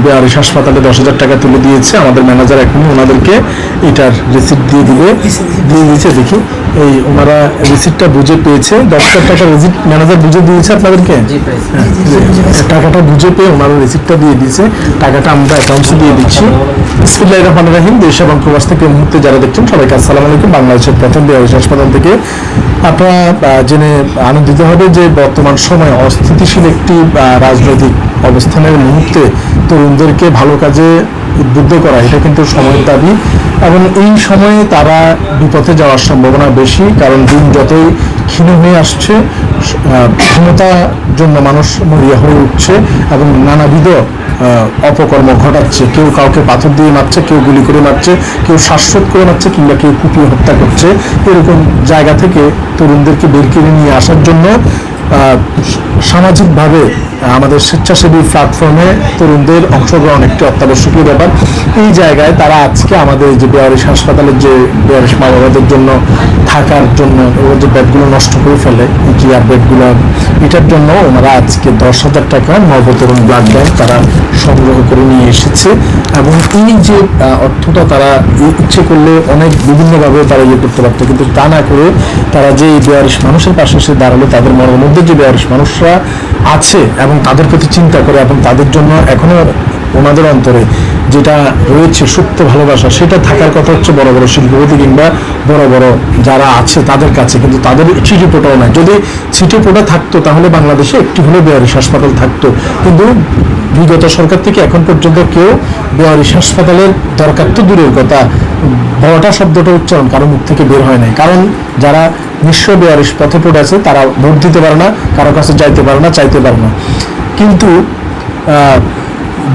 Bearish হাসপাতালে 10,000 টাকা তুলে দিয়েছে। আমাদের ম্যানেজার এখনই ওনাদেরকে এটার রিসিপ্ট দিয়ে দিয়েছে। দেখি এই ওনারা রিসিপ্টটা বুঝে পেয়েছে। 10,000 টাকা রিসিপ্ট ম্যানেজার বুঝে দিয়েছে আপনাদেরকে। টাকাটা বুঝে পেয়ে ওনারা রিসিপ্টটা দিয়ে দিয়েছে। টাকাটা আমরা অ্যাকাউন্টসে দিয়ে দিচ্ছি। বিসমিল্লাহির রহমানির রহিম। দেশ এবং প্রবাস থেকে এই মুহূর্তে যারা দেখছেন সবাইকে আসসালামু আলাইকুম। বাংলাদেশের প্রথম বেয়ারিশ হাসপাতাল থেকে আপনারা জেনে আনন্দিত হবে যে বর্তমান সময়ে অস্থিতিশীল একটি রাজনৈতিক অবস্থানের মুহূর্তে তরুণদেরকে ভালো কাজে উদ্বুদ্ধ করা এটা কিন্তু সময়ের দাবি, এবং এই সময়ে তারা বিপথে যাওয়ার সম্ভাবনা বেশি। কারণ দিন যতই ক্ষীণ হয়ে আসছে, ক্ষমতার জন্য মানুষ মরিয়া হয়ে উঠছে এবং নানাবিধ অপকর্ম ঘটাচ্ছে। কেউ কাউকে পাথর দিয়ে মারছে, কেউ গুলি করে মারছে, কেউ শ্বাসরোধ করে মারছে, কিংবা কেউ কুপিয়ে হত্যা করছে। এরকম জায়গা থেকে তরুণদেরকে বের করে নিয়ে আসার জন্য সামাজিকভাবে আমাদের স্বেচ্ছাসেবী প্ল্যাটফর্মে তরুণদের অংশগ্রহণ একটি অত্যাবশ্যকীয় ব্যাপার। এই জায়গায় তারা আজকে আমাদের যে বেয়ারিশ হাসপাতালের যে বেয়ারিশ মা বাবাদের জন্য থাকার জন্য ওরা যে বেডগুলো নষ্ট করে ফেলে, জিআর বেডগুলো, এটার জন্য ওনারা আজকে 10,000 টাকা নবতরুণ ব্লাড ব্যাংক তারা সংগ্রহ করে নিয়ে এসেছে। এবং এই যে অর্থটা তারা ইচ্ছে করলে অনেক বিভিন্নভাবে তারা করতে পারতো, কিন্তু তা না করে তারা যে বেয়ারিশ মানুষের পাশে এসে দাঁড়ালো, তাদের মনের মধ্যে যে বেয়ারিশ মানুষরা আছে এবং তাদের প্রতি চিন্তা করে এবং তাদের জন্য এখনো ওনাদের অন্তরে যেটা রয়েছে সুপ্ত ভালোবাসা, সেটা থাকার কথা হচ্ছে বড় বড় শিল্পপতি কিংবা বড় বড় যারা আছে তাদের কাছে, কিন্তু তাদের ছিটেফোঁটাও নাই। যদি ছিটেফোঁটা থাকতো তাহলে বাংলাদেশে একটি হলে বেয়ারিশ হাসপাতাল থাকতো, কিন্তু বিগত সরকার থেকে এখন পর্যন্ত কেউ বেয়ারিশ হাসপাতালের দরকার তো দূরের কথা, বড়টা শব্দটা উচ্চারণ কারো মুখ থেকে বের হয় নাই। কারণ যারা নিঃস্ব বেয়ারিশ পথে পড়ে আছে তারা ভোট দিতে পারে না, কারো কাছে যাইতে পারে না, চাইতে পারে না, কিন্তু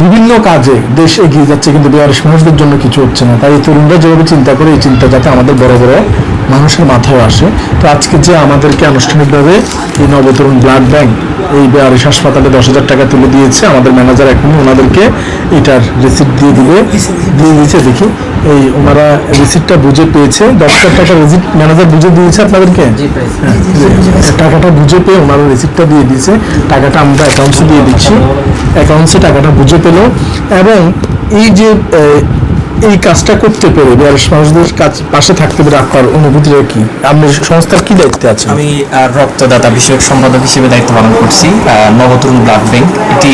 বিভিন্ন কাজে দেশ এগিয়ে যাচ্ছে, কিন্তু বেয়ারিশ মানুষদের জন্য কিছু হচ্ছে না। তাই তরুণরা যেভাবে চিন্তা করে, এই চিন্তা যাতে আমাদের বড় বড় মানুষের মাথায় আসে। তো আজকে যে আমাদেরকে আনুষ্ঠানিকভাবে এই নবতরুণ ব্লাড ব্যাংক এই বেয়ারিশ হাসপাতালে 10,000 টাকা তুলে দিয়েছে, আমাদের ম্যানেজার এখনই ওনাদেরকে এটার রিসিপ্ট দিয়ে দিয়েছে। দেখি এই ওনারা রিসিপ্টটা বুঝে পেয়েছে। 10,000 টাকা রিসিপ্ট ম্যানেজার বুঝে দিয়েছে আপনাদেরকে। টাকাটা বুঝে পেয়ে ওনারা রিসিপ্টটা দিয়ে দিয়েছে। টাকাটা আমরা অ্যাকাউন্টসে দিয়ে দিচ্ছি। অ্যাকাউন্টসে টাকাটা বুঝে পেল, এবং এই যে এই কাজটা করতে পেরে বেয়ারিশ মানুষদের পাশে থাকতে পেরে আপনার অনুভূতিটা কি? আপনি সংস্থার কি দায়িত্বে আছেন? আমি রক্তদাতা বিষয়ক সম্পাদক হিসেবে দায়িত্ব পালন করছি নবতরুণ ব্লাড ব্যাংক। এটি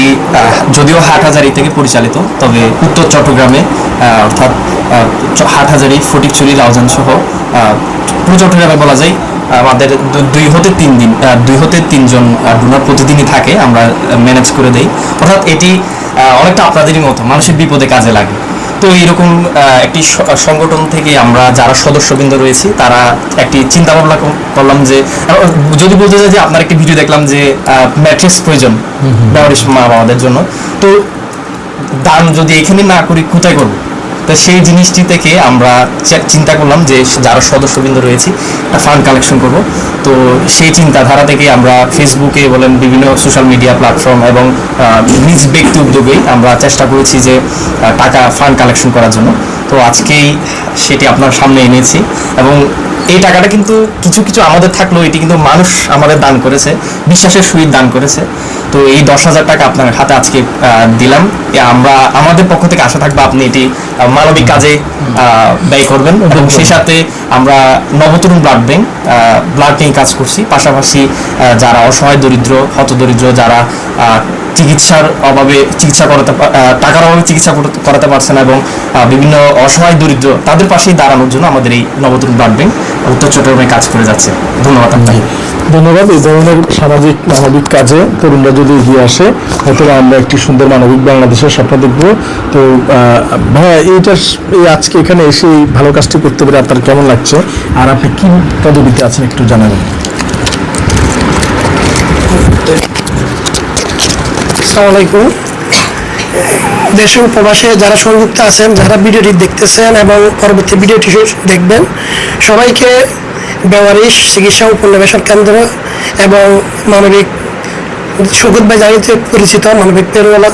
যদিও হাটহাজারী থেকে পরিচালিত, তবে উত্তর চট্টগ্রামে অর্থাৎ হাটহাজারী, ফটিকছড়ি, লাউজান সহ পুরো চট্টগ্রামে বলা যায় আমাদের 2 হতে 3 জন ডোনার প্রতিদিনই থাকে, আমরা ম্যানেজ করে দেই। অর্থাৎ এটি অনেকটা আপনাদেরই মতো মানুষের বিপদে কাজে লাগে। তো এইরকম একটি সংগঠন থেকে আমরা যারা সদস্যবৃন্দ রয়েছি তারা একটি চিন্তা ভাবনা করলাম যে, যদি বলতে চাই যে আপনার একটি ভিডিও দেখলাম যে ম্যাট্রিক্স প্রয়োজন বেয়ারিশ মা বাবাদের জন্য, তো দান যদি এখানে না করি কোথায় করবো? তো সেই জিনিসটি থেকে আমরা চিন্তা করলাম যে যারা সদস্যবৃন্দ রয়েছি একটা ফান্ড কালেকশন করব। তো সেই চিন্তাধারা থেকে আমরা ফেসবুকে বলেন, বিভিন্ন সোশ্যাল মিডিয়া প্ল্যাটফর্ম এবং নিজ ব্যক্তি উদ্যোগেই আমরা চেষ্টা করেছি যে টাকা ফান্ড কালেকশন করার জন্য। তো আজকেই সেটি আপনার সামনে এনেছি, এবং এই টাকাটা কিন্তু কিছু আমাদের থাকলেও এটি কিন্তু মানুষ আমাদের দান করেছে, বিশ্বাসের সহিত দান করেছে। তো এই 10,000 টাকা আপনার হাতে আজকে দিলাম। আমরা আমাদের পক্ষ থেকে আশা থাকবে আপনি এটি মানবিক কাজে ব্যয় করবেন, এবং সেই সাথে আমরা নবতরুণ ব্লাড ব্যাংক কাজ করছি। পাশাপাশি যারা অসহায়, দরিদ্র, হতদরিদ্র, যারা চিকিৎসার অভাবে টাকার অভাবে চিকিৎসা করাতে পারছে না, এবং বিভিন্ন অসহায় দরিদ্র তাদের পাশেই দাঁড়ানোর জন্য আমাদের এই নবতরুণ ব্লাড ব্যাংক উত্তর চট্টগ্রামে কাজ করে যাচ্ছে। ধন্যবাদ আপনাকে। ধন্যবাদ। এই ধরনের সামাজিক মানবিক কাজে তরুণরা যদি এগিয়ে আসে, হয়তো আমরা একটি সুন্দর মানবিক বাংলাদেশের স্বপ্ন দেখব। তো ভাইয়া, আজকে এখানে এসে ভালো কাজটি করতে পেরে আপনার কেমন লাগছে, আর আপনি কি পদবিতে আছেন একটু জানাবেন? আসসালামু আলাইকুম। দেশ ও প্রবাসে যারা সংযুক্ত আছেন, যারা ভিডিওটি দেখতেছেন এবং পরবর্তী ভিডিওটি দেখবেন, সবাইকে বেয়ারিশ চিকিৎসা ও পুনর্বাসন কেন্দ্র এবং মানবিক শওকত ভাই জানিতে পরিচিত মানবিক প্রেরণা,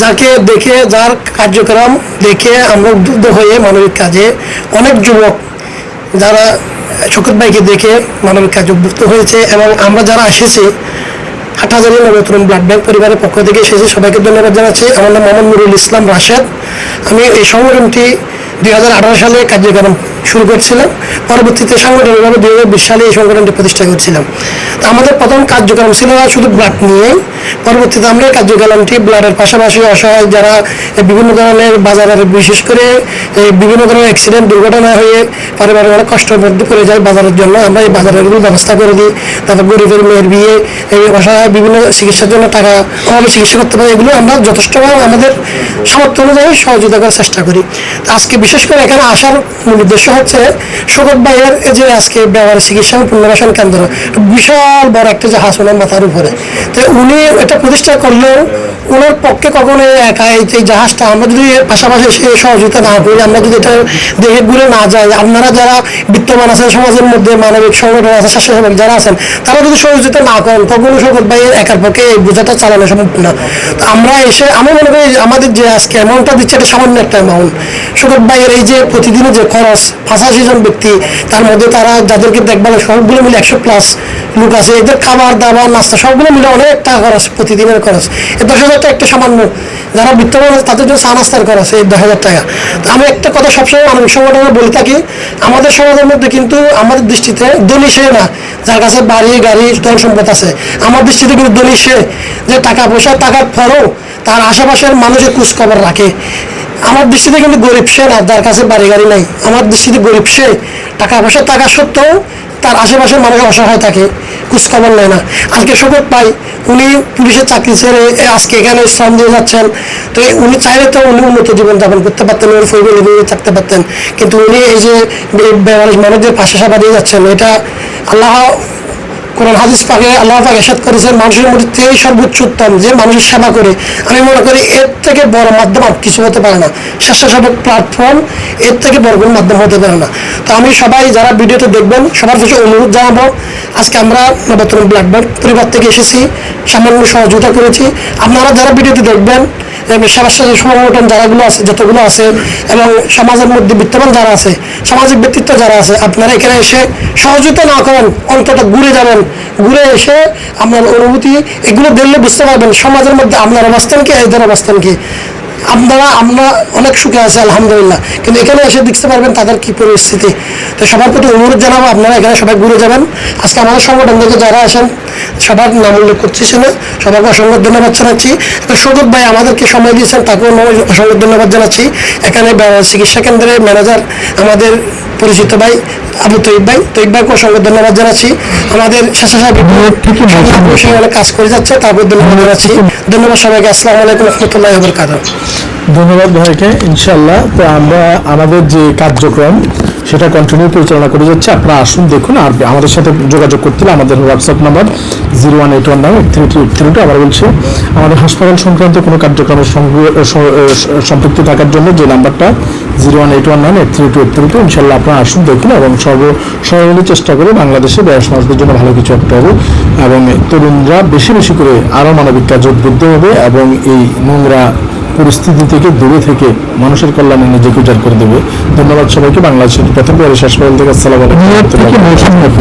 যাকে দেখে, যার কার্যক্রম দেখে আমরা উদ্বুদ্ধ হয়ে মানবিক কাজে অনেক যুবক যারা শওকত ভাইকে দেখে মানবিক কাজে উদ্বুদ্ধ হয়েছে, এবং আমরা যারা এসেছি হাটহাজারী নবতরুণ ব্লাড ব্যাংক পরিবারের পক্ষ থেকে এসেছি। সবাইকে ধন্যবাদ জানাচ্ছি। আমার নাম মোহাম্মদ নুরুল ইসলাম রাশেদ। আমি এই সংগঠনটি 2018 সালে কার্যক্রম শুরু করছিলাম। পরবর্তীতে সাংগঠনিকভাবে 2020 সালে এই সংগঠনটি প্রতিষ্ঠা করছিলাম। তো আমাদের প্রথম কার্যক্রম ছিল শুধু ব্লাড নিয়েই। পরবর্তীতে আমরা এই কার্যক্রমটি ব্লাডের পাশাপাশি অসহায় যারা বিভিন্ন ধরনের বাজারের, বিশেষ করে বিভিন্ন ধরনের অ্যাক্সিডেন্ট দুর্ঘটনা হয়ে পরিবারের অনেক কষ্টের মধ্যে পড়ে যায় বাজারের জন্য, আমরা এই বাজারের ব্যবস্থা করে দিই। তারপর গরিবের মেয়ের বিয়ে, এই অসহায় বিভিন্ন চিকিৎসার জন্য টাকা অভাবে চিকিৎসা করতে পারি, এগুলো আমরা যথেষ্টভাবে আমাদের সামর্থ্য অনুযায়ী সহযোগিতা করার চেষ্টা করি। তো আজকে বিশেষ করে এখানে আসার মূল উদ্দেশ্য হচ্ছে শওকত ভাইয়ের এই যে আজকে ব্যবহারিক চিকিৎসা ও পুনর্বাসন কেন্দ্র, বিশাল বড় একটা জাহাজ ওনার মাথার উপরে। তো উনি এটা প্রতিষ্ঠা করলেও ওনার পক্ষে কখনো একা এই জাহাজটা আমরা যদি পাশাপাশি সে সহযোগিতা না করি, আমরা যদি এটা দেখে ঘুরে না যাই, আপনারা যারা বিত্তমান আছেন সমাজের মধ্যে, মানবিক সংগঠন আছে, স্বেচ্ছাসেবক যারা আছেন, তারা যদি সহযোগিতা না করেন তখন শওকত ভাইয়ের একার পক্ষে এই বোঝাটা চালানো সম্ভব না। তো আমরা এসে আমি মনে করি আমাদের যে আজকে অ্যামাউন্টটা দিচ্ছে এটা সামান্য একটা অ্যামাউন্ট। শওকত ভাইয়ের এই যে প্রতিদিনের যে খরচ, 85 জন ব্যক্তি, তার মধ্যে তারা যাদেরকে দেখভাল সবগুলো মিলে 100+ লোক আছে, এদের খাবার দাবার নাস্তা সবগুলো মিলে অনেক টাকা খরচ, প্রতিদিনের খরচ। এই 10,000 টাকা একটা সামান্য, যারা বিত্তমান আছে তাদের জন্য চা নাস্তার খরচ এই 10,000 টাকা। তো আমি একটা কথা সবসময় মানবিক সংগঠনে বলে থাকি, আমাদের সমাজের মধ্যে কিন্তু আমাদের দৃষ্টিতে ধনী সে না যার কাছে বাড়ি গাড়ি ধন সম্পদ আছে, আমার দৃষ্টিতে কিন্তু ধনী সে যে টাকা পয়সা টাকার পরেও তার আশেপাশের মানুষের খোঁজখবর রাখে। আমার দৃষ্টিতে কিন্তু গরিব সে না যার কাছে বাড়ি গাড়ি নাই, আমার দৃষ্টিতে গরিব সে টাকা পয়সা টাকা সত্ত্বেও তার আশেপাশের মানুষের অসহায় থাকে, খোঁজখবর নেয় না। আজকে শওকত ভাই উনি পুলিশের চাকরি ছেড়ে আজকে এখানে শ্রম দিয়ে যাচ্ছেন। তো উনি চাইলে তো উনি উন্নত জীবনযাপন করতে পারতেন, ওর পরিবার নিয়ে থাকতে পারতেন, কিন্তু উনি এই যে ব্যবহারিক মানুষদের পাশে সেবা দিয়ে যাচ্ছেন, এটা আল্লাহ কোরআন হাদিস পাকে আল্লাহ পাক ইরশাদ করেছেন মানুষের মধ্যে সর্বোচ্চ উত্তম যে মানুষের সেবা করে। আমি মনে করি এর থেকে বড় মাধ্যম আর কিছু হতে পারে না, স্বেচ্ছাসেবক প্ল্যাটফর্ম এর থেকে বড় কোনো মাধ্যম হতে পারে না। তো আমি সবাই যারা ভিডিওতে দেখবেন সবার কাছে অনুরোধ জানাবো, আজকে আমরা নবতরুণ ব্লাড ব্যাংক পরিবার থেকে এসেছি, সামান্য সহযোগিতা করেছি। আপনারা যারা ভিডিওতে দেখবেন সেবাশ্রী সংগঠন যারাগুলো আছে, যতগুলো আছে, এবং সমাজের মধ্যে বিত্তমান যারা আছে, সামাজিক ব্যক্তিত্ব যারা আছে, আপনারা এখানে এসে সহযোগিতা না করেন অন্তত ঘুরে যাবেন, ঘুরে এসে আপনার অনুভূতি এগুলো দেখলে বুঝতে পারবেন সমাজের মধ্যে আপনার অবস্থান কি, এদের অবস্থান কি। আমরা অনেক সুখে আছি আলহামদুলিল্লাহ, কিন্তু এখানে এসে দেখতে পারবেন তাদের কি পরিস্থিতি। তো সবার প্রতি অনুরোধ জানাবো আপনারা এখানে সবাই ঘুরে যাবেন। আজকে আমাদের সংগঠন থেকে যারা আসেন সবার নাম উল্লেখ করতেছি না, সবাইকে অসংখ্য ধন্যবাদ জানাচ্ছি। শওকত ভাই আমাদেরকে সময় দিয়েছেন, তাকেও অসংখ্য ধন্যবাদ জানাচ্ছি। এখানে চিকিৎসা কেন্দ্রের ম্যানেজার আমাদের পরিচিত ভাই আবু তৈব ভাইকে অসংখ্য ধন্যবাদ জানাচ্ছি। আমাদের স্বেচ্ছাসেবক অনেক কাজ করে যাচ্ছে, তারপর ধন্যবাদ জানাচ্ছি। ধন্যবাদ সবাইকে। আসসালামু আলাইকুম রহমতুল্লাহি ওয়া বারাকাতুহু। ধন্যবাদ ভাইকে। ইনশাল্লাহ তো আমরা আমাদের যে কার্যক্রম সেটা কন্টিনিউ পরিচালনা করে যাচ্ছে। আপনারা আসুন দেখুন, আর আমাদের সাথে যোগাযোগ করতে হলে আমাদের হোয়াটসঅ্যাপ নাম্বার 018198332। আবার বলছি, আমাদের হাসপাতাল সংক্রান্ত কোনো কার্যক্রমের সম্পৃক্ত থাকার জন্য যে নাম্বারটা 018198332। ইনশাল্লাহ আপনারা আসুন দেখুন এবং সর্বদা চেষ্টা করে বাংলাদেশে বয়স মানুষদের জন্য ভালো কিছু একটা হবে, এবং তরুণরা বেশি বেশি করে আরও মানবিক কাজে উদ্বুদ্ধ হবে এবং এই নোংরা পরিস্থিতি থেকে দূরে থেকে মানুষের কল্যাণে নিজেকে উজাড় করে দেবে। ধন্যবাদ সবাইকে। বাংলাদেশের প্রথম হাসপাতাল থেকে আসসালামু আলাইকুম।